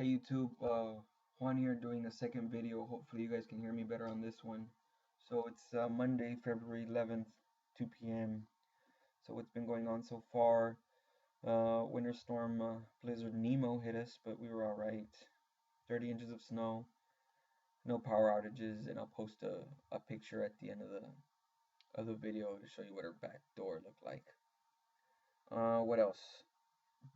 Hey YouTube, Juan here doing a second video. Hopefully you guys can hear me better on this one. So it's Monday, February 11th, 2 p.m. So what's been going on so far? Winter storm blizzard Nemo hit us, but we were all right. 30 inches of snow, no power outages, and I'll post a picture at the end of the video to show you what our back door looked like. What else?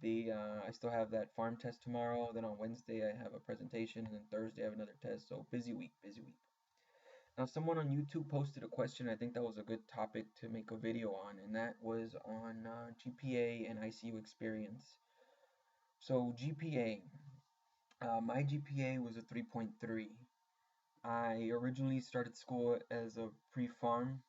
I still have that farm test tomorrow. Then on Wednesday I have a presentation, and then Thursday I have another test. So busy week, busy week. Now someone on YouTube posted a question. I think that was a good topic to make a video on, and that was on GPA and ICU experience. So GPA, my GPA was a 3.3. I originally started school as a pre-farm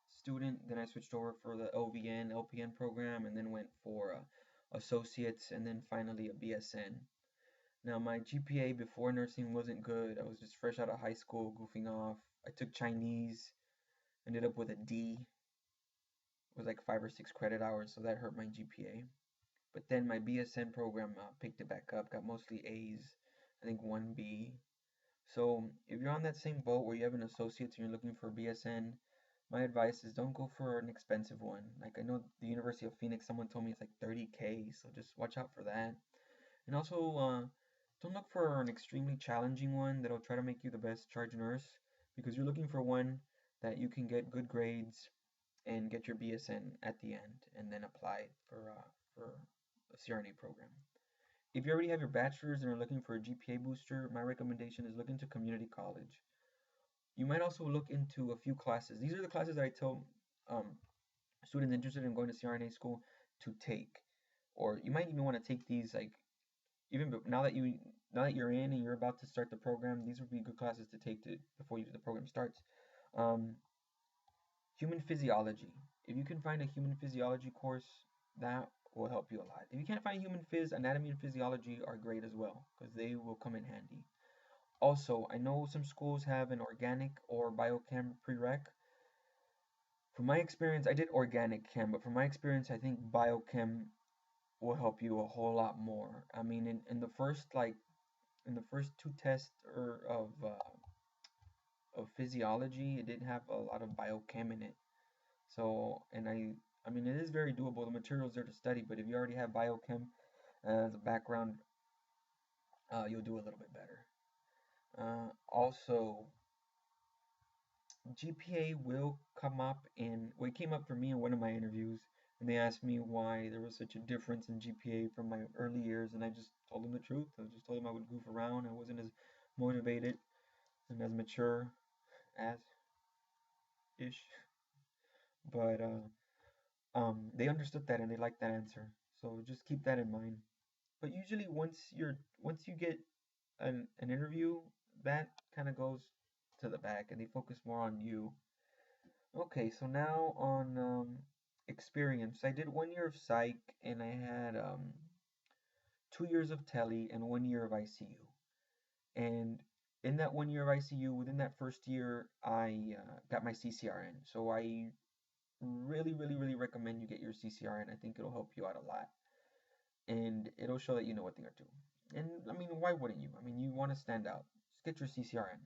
student, then I switched over for the LVN, LPN program, and then went for associates, and then finally a BSN. Now, my GPA before nursing wasn't good. I was just fresh out of high school, goofing off. I took Chinese, ended up with a D. It was like 5 or 6 credit hours, so that hurt my GPA. But then my BSN program picked it back up, got mostly A's, I think one B. So if you're on that same boat where you have an associate's and you're looking for a BSN, my advice is don't go for an expensive one. Like I know the University of Phoenix, someone told me it's like 30K, so just watch out for that. And also, don't look for an extremely challenging one that'll try to make you the best charge nurse, because you're looking for one that you can get good grades and get your BSN at the end, and then apply for a CRNA program. If you already have your bachelor's and are looking for a GPA booster, my recommendation is look into community college. You might also look into a few classes. These are the classes that I tell um, students interested in going to CRNA school to take. Or you might even want to take these like even now that you're in and you're about to start the program, these would be good classes to take to before the program starts. Um, Human physiology. If you can find a human physiology course, that will help you a lot. If you can't find human phys, anatomy and physiology are great as well because they will come in handy. Also, I know some schools have an organic or biochem prereq. From my experience, I did organic chem, but from my experience, I think biochem will help you a whole lot more. I mean, in the first in the first two tests of physiology, it didn't have a lot of biochem in it. So, and I mean, it is very doable. The material's there to study, but if you already have biochem as a background, you'll do a little bit better. Also, GPA will come up well, it came up for me in one of my interviews, and they asked me why there was such a difference in GPA from my early years, and I just told them the truth. I just told them I would goof around. I wasn't as motivated and as mature as ish, but they understood that and they liked that answer. So just keep that in mind. But usually once you get an interview, that kind of goes to the back and they focus more on you. Okay, so now on experience. I did 1 year of psych and I had 2 years of tele and 1 year of ICU. And in that 1 year of ICU, within that first year, I got my CCRN. So I really recommend you get your CCRN. I think it'll help you out a lot. And it'll show that you know a thing or two. And I mean, why wouldn't you? I mean, you want to stand out. Just get your CCRN.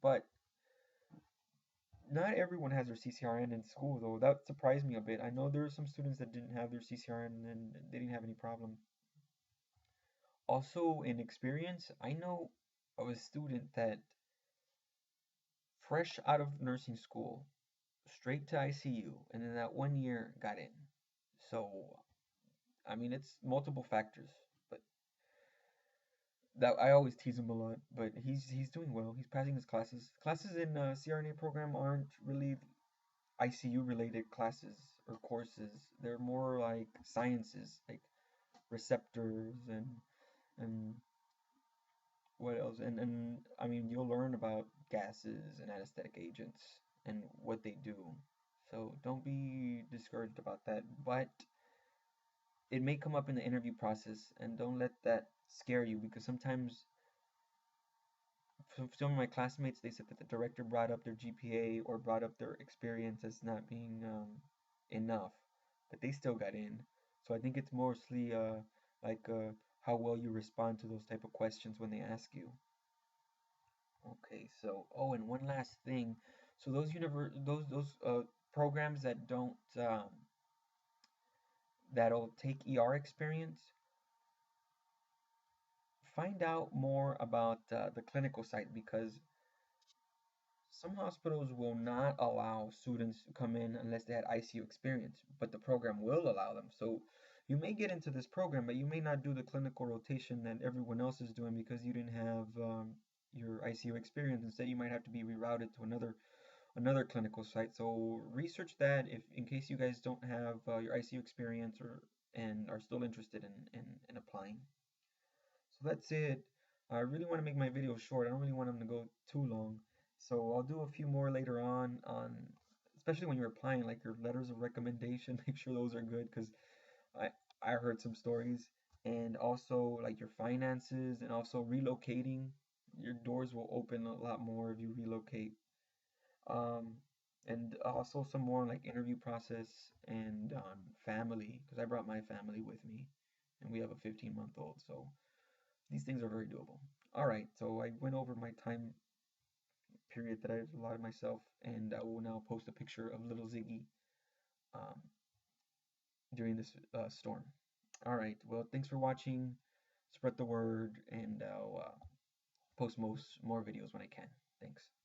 But not everyone has their CCRN in school, though. That surprised me a bit. I know there are some students that didn't have their CCRN and they didn't have any problem. Also, in experience, I know of a student that fresh out of nursing school, straight to ICU, and in that 1 year got in. So, I mean, it's multiple factors, but that I always tease him a lot. But he's doing well. He's passing his classes. Classes in CRNA program aren't really ICU related classes or courses. They're more like sciences, like receptors and what else? And I mean, you'll learn about gases and anesthetic agents and what they do. So don't be discouraged about that. But it may come up in the interview process, and don't let that scare you because sometimes some of my classmates they said that the director brought up their GPA or brought up their experience as not being enough, but they still got in. So I think it's mostly like how well you respond to those type of questions when they ask you. Okay, so oh, and one last thing. So those programs that don't that'll take ER experience, find out more about the clinical side, because some hospitals will not allow students to come in unless they had ICU experience, but the program will allow them. So you may get into this program, but you may not do the clinical rotation that everyone else is doing because you didn't have your ICU experience. Instead, you might have to be rerouted to another clinical site. So research that if in case you guys don't have your ICU experience or and are still interested in applying. So that's it. I really want to make my videos short. I don't really want them to go too long. So I'll do a few more later on especially when you're applying, like your letters of recommendation, make sure those are good because I I heard some stories, and also like your finances and also relocating. Your doors will open a lot more if you relocate. Um, and also some more like interview process and family, because I brought my family with me, and we have a 15-month-old, so these things are very doable. All right, so I went over my time period that I've allotted myself, and I will now post a picture of little Ziggy um, during this storm. All right, well, thanks for watching. Spread the word, and I'll post more videos when I can. Thanks.